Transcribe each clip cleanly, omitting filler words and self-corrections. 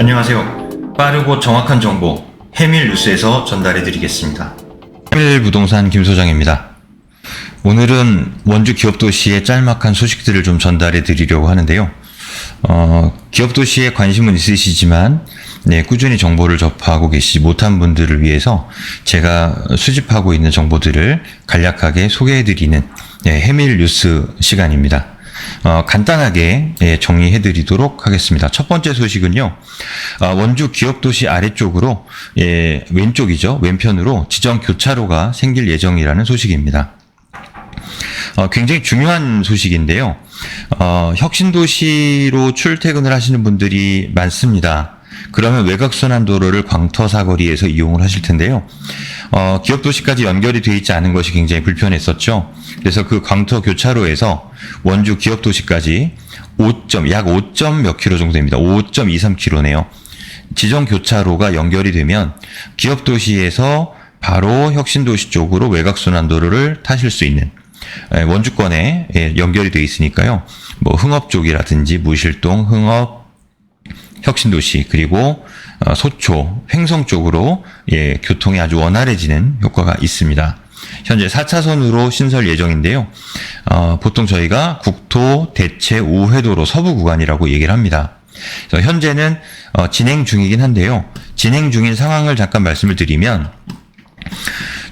안녕하세요. 빠르고 정확한 정보 해밀 뉴스에서 전달해 드리겠습니다. 해밀 부동산 김 소장입니다. 오늘은 원주 기업도시의 짤막한 소식들을 좀 전달해 드리려고 하는데요. 기업도시에 관심은 있으시지만 꾸준히 정보를 접하고 계시지 못한 분들을 위해서 제가 수집하고 있는 정보들을 간략하게 소개해 드리는 해밀 뉴스 시간입니다. 간단하게 정리해 드리도록 하겠습니다. 첫 번째 소식은요, 원주 기업도시 아래쪽으로, 왼쪽이죠. 왼편으로 지정 교차로가 생길 예정이라는 소식입니다. 굉장히 중요한 소식인데요. 혁신도시로 출퇴근을 하시는 분들이 많습니다. 그러면 외곽순환도로를 광터 사거리에서 이용을 하실 텐데요. 기업도시까지 연결이 되어 있지 않은 것이 굉장히 불편했었죠. 그래서 그 광터 교차로에서 원주 기업도시까지 약 5점 몇 킬로 정도 됩니다. 5.23km네요. 지정 교차로가 연결이 되면 기업도시에서 바로 혁신도시 쪽으로 외곽순환도로를 타실 수 있는, 원주권에 연결이 되어 있으니까요. 뭐 흥업 쪽이라든지 무실동, 흥업, 혁신도시, 그리고 소초, 횡성 쪽으로 교통이 아주 원활해지는 효과가 있습니다. 현재 4차선으로 신설 예정인데요. 보통 저희가 국토 대체 우회도로 서부 구간이라고 얘기를 합니다. 그래서 현재는 진행 중이긴 한데요. 진행 중인 상황을 잠깐 말씀을 드리면,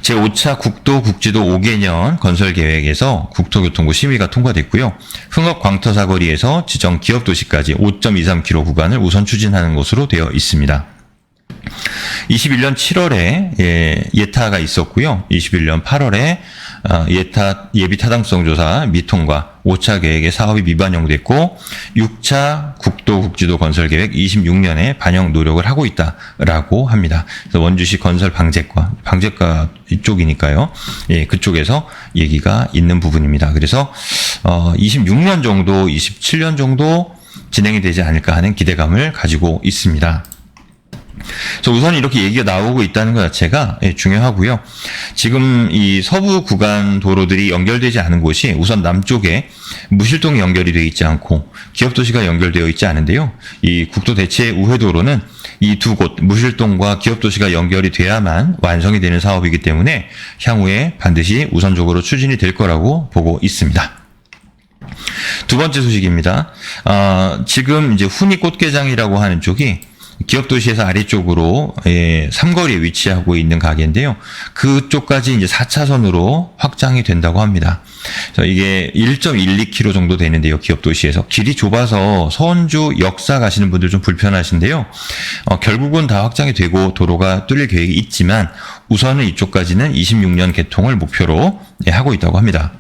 제5차 국도 국지도 5개년 건설 계획에서 국토교통부 심의가 통과됐고요. 흥업 광터 사거리에서 지정 기업도시까지 5.23km 구간을 우선 추진하는 것으로 되어 있습니다. 21년 7월에 예타가 있었고요. 21년 8월에 예비 타당성 조사 미통과 5차 계획의 사업이 미반영됐고, 6차 국도 국지도 건설 계획 26년에 반영 노력을 하고 있다라고 합니다. 그래서 원주시 건설 방재과 이쪽이니까요. 그쪽에서 얘기가 있는 부분입니다. 그래서 26년 정도, 27년 정도 진행이 되지 않을까 하는 기대감을 가지고 있습니다. 그래서 우선 이렇게 얘기가 나오고 있다는 것 자체가 중요하고요. 지금 이 서부 구간 도로들이 연결되지 않은 곳이 우선 남쪽에 무실동이 연결이 되어 있지 않고 기업도시가 연결되어 있지 않은데요. 이 국도 대체 우회도로는 이 두 곳, 무실동과 기업도시가 연결이 돼야만 완성이 되는 사업이기 때문에 향후에 반드시 우선적으로 추진이 될 거라고 보고 있습니다. 두 번째 소식입니다. 지금 이제 훈이 꽃게장이라고 하는 쪽이 기업도시에서 아래쪽으로 삼거리에 위치하고 있는 가게인데요. 그쪽까지 이제 4차선으로 확장이 된다고 합니다. 그래서 이게 1.12km 정도 되는데요. 기업도시에서 길이 좁아서 서원주 역사 가시는 분들 좀 불편하신데요. 결국은 다 확장이 되고 도로가 뚫릴 계획이 있지만 우선은 이쪽까지는 26년 개통을 목표로 하고 있다고 합니다.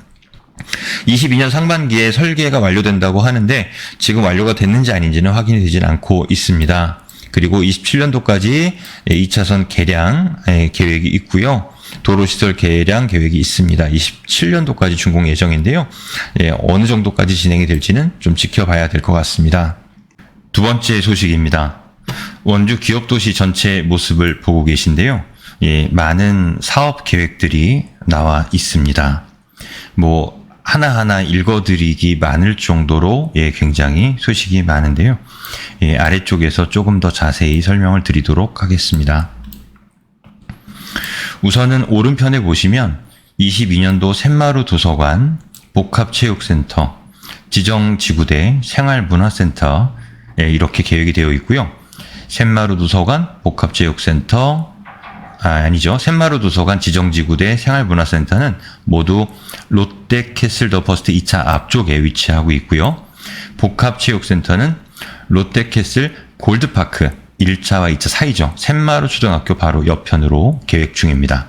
22년 상반기에 설계가 완료된다고 하는데 지금 완료가 됐는지 아닌지는 확인이 되지는 않고 있습니다. 그리고 27년도까지 2차선 개량 계획이 있고요. 도로시설 개량 계획이 있습니다. 27년도까지 준공 예정인데요. 어느 정도까지 진행이 될지는 좀 지켜봐야 될 것 같습니다. 두 번째 소식입니다. 원주 기업도시 전체 모습을 보고 계신데요. 많은 사업 계획들이 나와 있습니다. 하나하나 읽어드리기 많을 정도로 굉장히 소식이 많은데요. 아래쪽에서 조금 더 자세히 설명을 드리도록 하겠습니다. 우선은 오른편에 보시면 22년도 샘마루 도서관, 복합체육센터, 지정지구대 생활문화센터 이렇게 계획이 되어 있고요. 샘마루 도서관, 복합체육센터, 샘마루 도서관, 지정지구대, 생활문화센터는 모두 롯데캐슬 더 퍼스트 2차 앞쪽에 위치하고 있고요. 복합체육센터는 롯데캐슬 골드파크 1차와 2차 사이죠. 샘마루 초등학교 바로 옆편으로 계획 중입니다.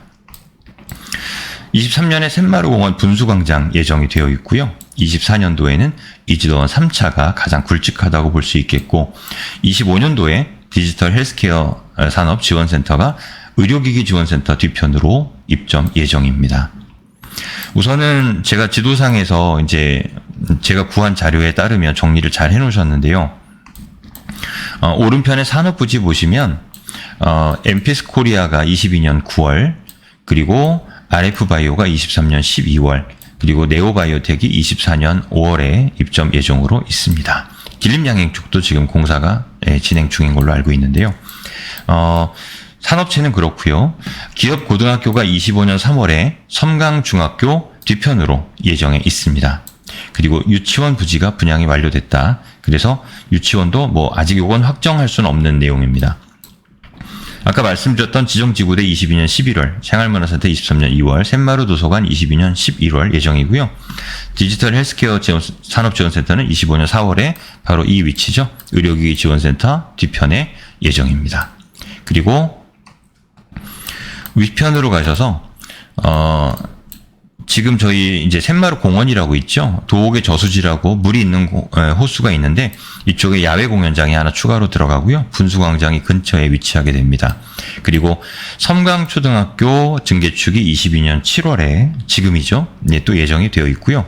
23년에 샘마루 공원 분수광장 예정이 되어 있고요. 24년도에는 이지도원 3차가 가장 굵직하다고 볼 수 있겠고, 25년도에 디지털 헬스케어 산업 지원센터가 의료기기 지원센터 뒤편으로 입점 예정입니다. 우선은 제가 지도상에서 이제 제가 구한 자료에 따르면 정리를 잘 해놓으셨는데요. 오른편에 산업부지 보시면 엠피스 코리아가 22년 9월, 그리고 RF바이오가 23년 12월, 그리고 네오바이오텍이 24년 5월에 입점 예정으로 있습니다. 길림양행 쪽도 지금 공사가 진행 중인 걸로 알고 있는데요. 산업체는 그렇고요. 기업고등학교가 25년 3월에 섬강중학교 뒤편으로 예정에 있습니다. 그리고 유치원 부지가 분양이 완료됐다. 그래서 유치원도 뭐 아직 요건 확정할 수는 없는 내용입니다. 아까 말씀드렸던 지정지구대 22년 11월, 생활문화센터 23년 2월, 샘마루 도서관 22년 11월 예정이고요. 디지털 헬스케어 산업지원센터는 25년 4월에 바로 이 위치죠. 의료기기 지원센터 뒤편에 예정입니다. 그리고 위편으로 가셔서 지금 저희 이제 샘마루 공원이라고 있죠. 도옥의 저수지라고 물이 있는 호수가 있는데 이쪽에 야외 공연장이 하나 추가로 들어가고요. 분수광장이 근처에 위치하게 됩니다. 그리고 섬강초등학교 증개축이 22년 7월에 지금이죠. 또 예정이 되어 있고요.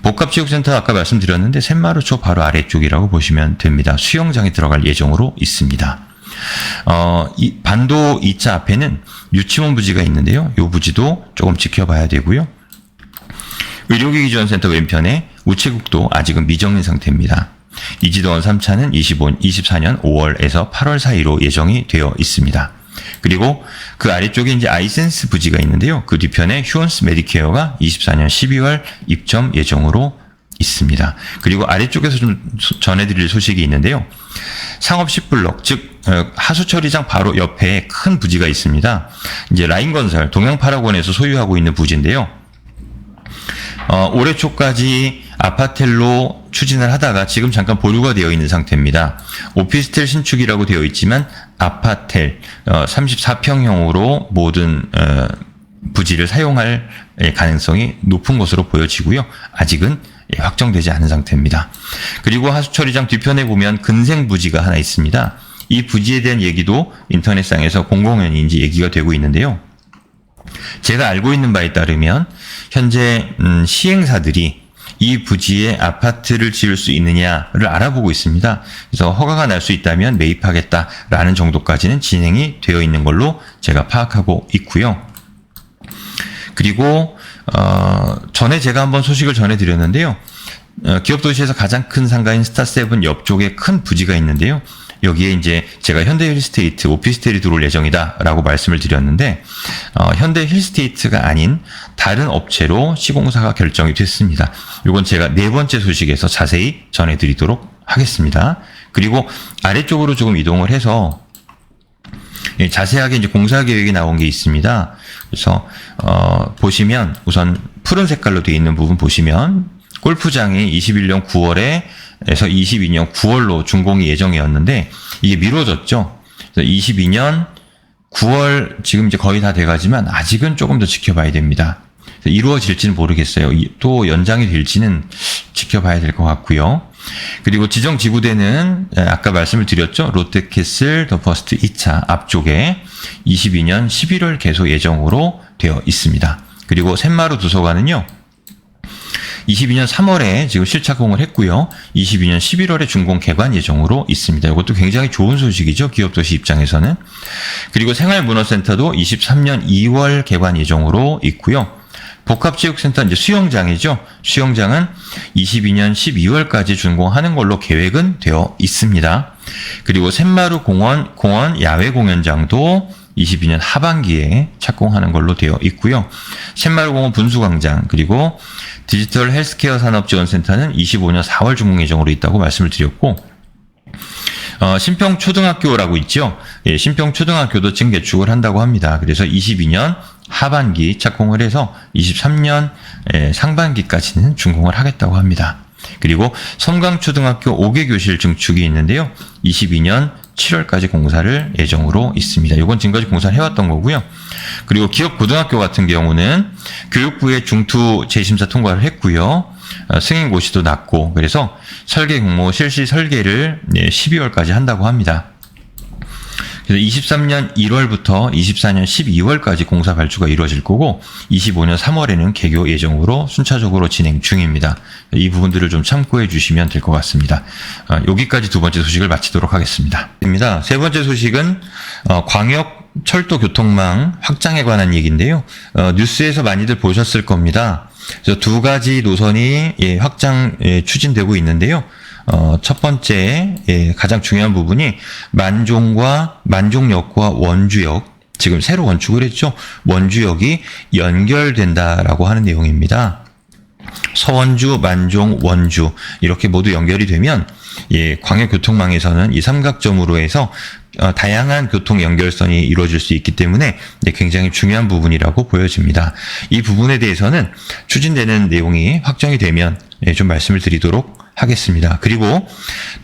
복합체육센터 아까 말씀드렸는데 샘마루초 바로 아래쪽이라고 보시면 됩니다. 수영장이 들어갈 예정으로 있습니다. 이 반도 2차 앞에는 유치원 부지가 있는데요. 이 부지도 조금 지켜봐야 되고요. 의료기기 지원센터 왼편에 우체국도 아직은 미정인 상태입니다. 이지도원 3차는 24년 5월에서 8월 사이로 예정이 되어 있습니다. 그리고 그 아래쪽에 이제 아이센스 부지가 있는데요. 그 뒤편에 휴원스 메디케어가 24년 12월 입점 예정으로 있습니다. 그리고 아래쪽에서 좀 전해드릴 소식이 있는데요. 상업 10블럭, 즉 하수처리장 바로 옆에 큰 부지가 있습니다. 이제 라인건설 동양파라곤에서 소유하고 있는 부지인데요. 올해 초까지 아파텔로 추진을 하다가 지금 잠깐 보류가 되어 있는 상태입니다. 오피스텔 신축이라고 되어 있지만 아파텔 34평형으로 모든 부지를 사용할 가능성이 높은 것으로 보여지고요. 아직은 확정되지 않은 상태입니다. 그리고 하수처리장 뒤편에 보면 근생 부지가 하나 있습니다. 이 부지에 대한 얘기도 인터넷상에서 공공연히 얘기가 되고 있는데요. 제가 알고 있는 바에 따르면 현재 시행사들이 이 부지에 아파트를 지을 수 있느냐를 알아보고 있습니다. 그래서 허가가 날 수 있다면 매입하겠다라는 정도까지는 진행이 되어 있는 걸로 제가 파악하고 있고요. 그리고 전에 제가 한번 소식을 전해드렸는데요. 기업도시에서 가장 큰 상가인 스타세븐 옆쪽에 큰 부지가 있는데요. 여기에 이제 제가 현대 힐스테이트 오피스텔이 들어올 예정이다라고 말씀을 드렸는데 현대 힐스테이트가 아닌 다른 업체로 시공사가 결정이 됐습니다. 이건 제가 네 번째 소식에서 자세히 전해드리도록 하겠습니다. 그리고 아래쪽으로 조금 이동을 해서 자세하게 이제 공사 계획이 나온 게 있습니다. 그래서 보시면 우선 푸른 색깔로 되어 있는 부분 보시면 골프장이 21년 9월에 에서 22년 9월로 준공이 예정이었는데 이게 미뤄졌죠. 그래서 22년 9월 지금 이제 거의 다 돼가지만 아직은 조금 더 지켜봐야 됩니다. 이루어질지는 모르겠어요. 또 연장이 될지는 지켜봐야 될 것 같고요. 그리고 지정 지구대는 아까 말씀을 드렸죠. 롯데캐슬 더 퍼스트 2차 앞쪽에 22년 11월 개소 예정으로 되어 있습니다. 그리고 샘마루 도서관은요. 22년 3월에 지금 실착공을 했고요. 22년 11월에 준공 개관 예정으로 있습니다. 이것도 굉장히 좋은 소식이죠. 기업도시 입장에서는. 그리고 생활문화센터도 23년 2월 개관 예정으로 있고요. 복합체육센터 이제 수영장이죠. 수영장은 22년 12월까지 준공하는 걸로 계획은 되어 있습니다. 그리고 샘마루 공원 야외 공연장도 22년 하반기에 착공하는 걸로 되어 있고요. 샘마루 공원 분수광장 그리고 디지털 헬스케어 산업지원센터는 25년 4월 준공 예정으로 있다고 말씀을 드렸고 신평초등학교라고 있죠. 예, 신평초등학교도 지금 개축을 한다고 합니다. 그래서 22년 하반기 착공을 해서 23년 상반기까지는 준공을 하겠다고 합니다. 그리고 섬강초등학교 5개 교실 증축이 있는데요. 22년 7월까지 공사를 예정으로 있습니다. 이건 지금까지 공사를 해왔던 거고요. 그리고 기업고등학교 같은 경우는 교육부의 중투 재심사 통과를 했고요. 승인 고시도 났고 그래서 설계 공모 실시 설계를 12월까지 한다고 합니다. 그래서 23년 1월부터 24년 12월까지 공사 발주가 이루어질 거고 25년 3월에는 개교 예정으로 순차적으로 진행 중입니다. 이 부분들을 좀 참고해 주시면 될 것 같습니다. 여기까지 두 번째 소식을 마치도록 하겠습니다. 세 번째 소식은 광역 철도 교통망 확장에 관한 얘기인데요. 뉴스에서 많이들 보셨을 겁니다. 그래서 두 가지 노선이 확장 추진되고 있는데요. 첫 번째 가장 중요한 부분이 만종역과 원주역, 지금 새로 건축을 했죠. 원주역이 연결된다라고 하는 내용입니다. 서원주, 만종, 원주 이렇게 모두 연결이 되면 광역교통망에서는 이 삼각점으로 해서 다양한 교통 연결선이 이루어질 수 있기 때문에 굉장히 중요한 부분이라고 보여집니다. 이 부분에 대해서는 추진되는 내용이 확정이 되면 좀 말씀을 드리도록 하겠습니다. 그리고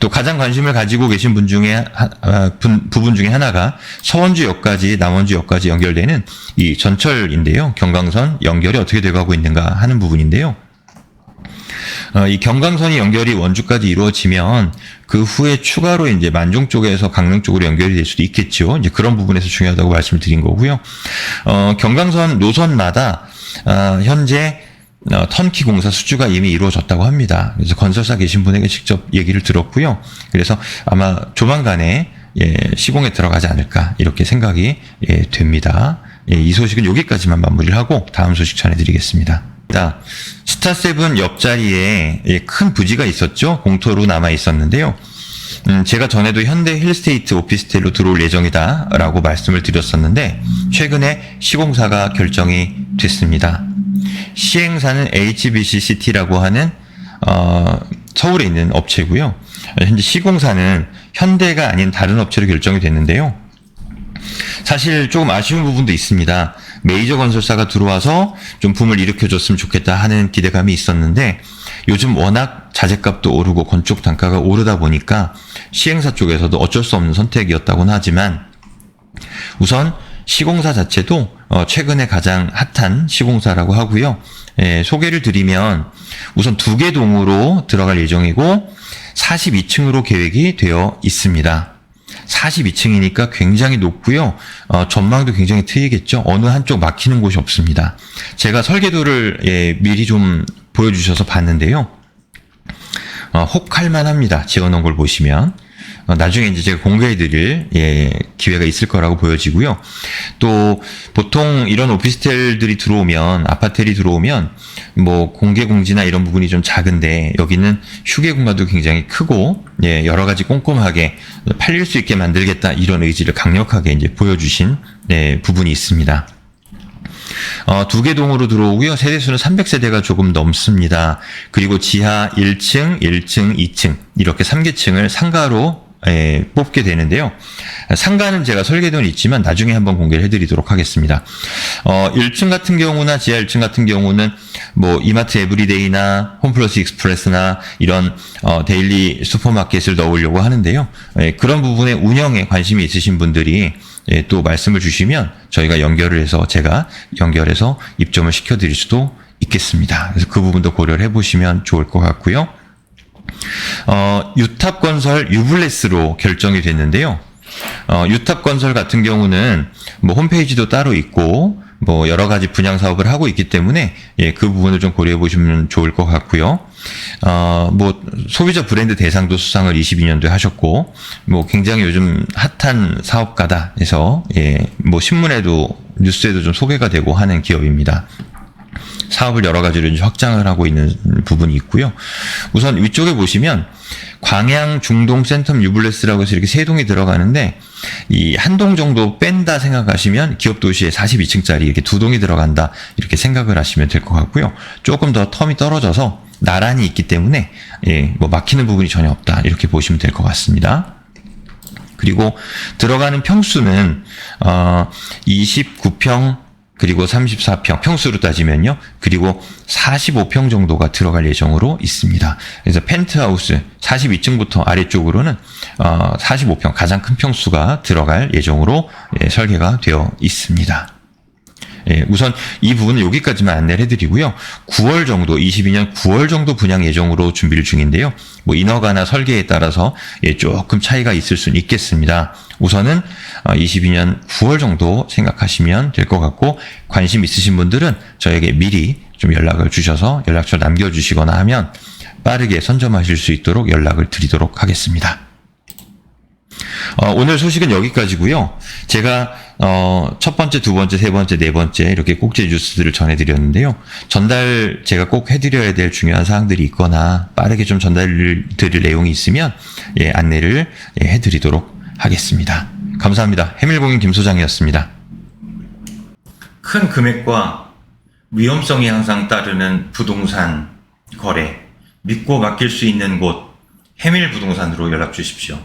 또 가장 관심을 가지고 계신 부분 중에 하나가 서원주역까지 남원주역까지 연결되는 이 전철인데요. 경강선 연결이 어떻게 돼가고 있는가 하는 부분인데요. 이 경강선이 연결이 원주까지 이루어지면 그 후에 추가로 이제 만종 쪽에서 강릉 쪽으로 연결이 될 수도 있겠죠. 이제 그런 부분에서 중요하다고 말씀을 드린 거고요. 경강선 노선마다 현재 턴키 공사 수주가 이미 이루어졌다고 합니다. 그래서 건설사 계신 분에게 직접 얘기를 들었고요. 그래서 아마 조만간에 시공에 들어가지 않을까 이렇게 생각이 됩니다. 이 소식은 여기까지만 마무리를 하고 다음 소식 전해드리겠습니다. 자, 스타7 옆자리에 큰 부지가 있었죠. 공터로 남아 있었는데요. 제가 전에도 현대 힐스테이트 오피스텔로 들어올 예정이다 라고 말씀을 드렸었는데 최근에 시공사가 결정이 됐습니다. 시행사는 HBCCT라고 하는 서울에 있는 업체고요. 현재 시공사는 현대가 아닌 다른 업체로 결정이 됐는데요. 사실 조금 아쉬운 부분도 있습니다. 메이저 건설사가 들어와서 좀 붐을 일으켜줬으면 좋겠다 하는 기대감이 있었는데 요즘 워낙 자재값도 오르고 건축 단가가 오르다 보니까 시행사 쪽에서도 어쩔 수 없는 선택이었다고는 하지만 우선 시공사 자체도 최근에 가장 핫한 시공사라고 하고요. 소개를 드리면 우선 2개 동으로 들어갈 예정이고 42층으로 계획이 되어 있습니다. 42층이니까 굉장히 높고요. 전망도 굉장히 트이겠죠. 어느 한쪽 막히는 곳이 없습니다. 제가 설계도를 미리 좀 보여주셔서 봤는데요. 혹할 만합니다. 지어놓은 걸 보시면. 나중에 이제 제가 공개해드릴 기회가 있을 거라고 보여지고요. 또 보통 이런 오피스텔들이 들어오면 아파텔이 들어오면 뭐 공개 공지나 이런 부분이 좀 작은데 여기는 휴게 공간도 굉장히 크고 여러 가지 꼼꼼하게 팔릴 수 있게 만들겠다 이런 의지를 강력하게 이제 보여주신 부분이 있습니다. 2개 동으로 들어오고요. 세대수는 300세대가 조금 넘습니다. 그리고 지하 1층, 1층, 2층 이렇게 3개층을 상가로 뽑게 되는데요. 상가는 제가 설계도는 있지만 나중에 한번 공개를 해드리도록 하겠습니다. 1층 같은 경우나 지하 1층 같은 경우는 뭐 이마트 에브리데이나 홈플러스 익스프레스나 이런 데일리 슈퍼마켓을 넣으려고 하는데요. 그런 부분의 운영에 관심이 있으신 분들이 또 말씀을 주시면 저희가 제가 연결해서 입점을 시켜드릴 수도 있겠습니다. 그래서 그 부분도 고려를 해보시면 좋을 것 같고요. 유탑건설 유블레스로 결정이 됐는데요. 유탑건설 같은 경우는 뭐 홈페이지도 따로 있고 뭐 여러 가지 분양 사업을 하고 있기 때문에 그 부분을 좀 고려해 보시면 좋을 것 같고요. 뭐 소비자 브랜드 대상도 수상을 22년도에 하셨고 뭐 굉장히 요즘 핫한 사업가다 해서 뭐 신문에도 뉴스에도 좀 소개가 되고 하는 기업입니다. 사업을 여러 가지로 이제 확장을 하고 있는 부분이 있고요. 우선 위쪽에 보시면 광양, 중동, 센텀, 유블레스라고 해서 이렇게 3동이 들어가는데 이 한 동 정도 뺀다 생각하시면 기업 도시에 42층짜리 이렇게 2동이 들어간다 이렇게 생각을 하시면 될 것 같고요. 조금 더 텀이 떨어져서 나란히 있기 때문에 뭐 막히는 부분이 전혀 없다 이렇게 보시면 될 것 같습니다. 그리고 들어가는 평수는 29평 그리고 34평 평수로 따지면요. 그리고 45평 정도가 들어갈 예정으로 있습니다. 그래서 펜트하우스 42층부터 아래쪽으로는 45평 가장 큰 평수가 들어갈 예정으로 설계가 되어 있습니다. 우선 이 부분은 여기까지만 안내를 해드리고요. 9월 정도, 22년 9월 정도 분양 예정으로 준비를 중인데요. 뭐 인허가나 설계에 따라서 조금 차이가 있을 수는 있겠습니다. 우선은 22년 9월 정도 생각하시면 될 것 같고 관심 있으신 분들은 저에게 미리 좀 연락을 주셔서 연락처 남겨주시거나 하면 빠르게 선점하실 수 있도록 연락을 드리도록 하겠습니다. 오늘 소식은 여기까지고요. 제가 첫 번째, 두 번째, 세 번째, 네 번째 이렇게 꼭지 뉴스들을 전해드렸는데요. 전달 제가 꼭 해드려야 될 중요한 사항들이 있거나 빠르게 좀 전달드릴 내용이 있으면 안내를 해드리도록 하겠습니다. 감사합니다. 해밀공인 김 소장이었습니다. 큰 금액과 위험성이 항상 따르는 부동산 거래, 믿고 맡길 수 있는 곳 해밀부동산으로 연락 주십시오.